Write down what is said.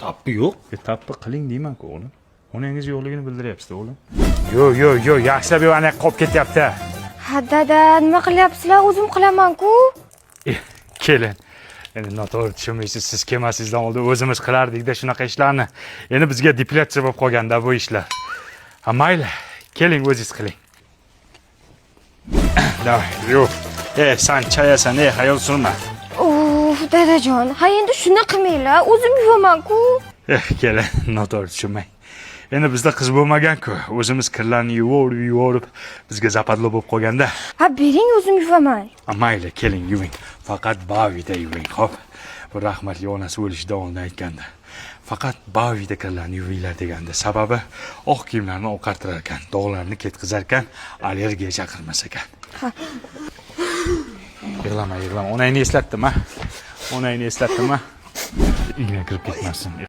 Tappi yo'q. Tappi qiling deyman-ku o'g'lim. Onangiz yo'qligini bildiryapsiz o'g'lim. Yo'q, yaxshilab yana qolib ketyapti. Ha dada, nima qilyapsizlar? O'zim qilaman-ku. Kelin. Endi noto'g'ri tushunmaysiz, siz kelmasingizdan oldin o'zimiz qilardik-da shunaqa ishlarni. Endi bizga deplyatsiya bo'lib qolganda bu ishlar. Ha mayli, keling o'zingiz qiling. Davay, yo'q. Sen chayasan, hayol surma. Dadajon, ha endi shuni qilmanglar. O'zim yuvaman-ku. Kelin, noto'g'ri tushunmang. Endi bizda qiz bo'lmagan-ku. O'zimiz kirlarni yuvorib, bizga zapadlo bo'lib qolganda. Ha, bering o'zim yuvaman. Mayli, keling yuving. Faqat bavida yuving, xo'p? Bu rahmatli onasi o'lishidan oldin aytganda. Faqat bavida kirlarni yuvinglar deganda. Sababi oq kiyimlarni oqartirar ekan, dog'larni ketkizar ekan, allergiya chaqirmas ekan. Yig'lama. Onangni eslatdim, ha? Uyga kirib ketmasin.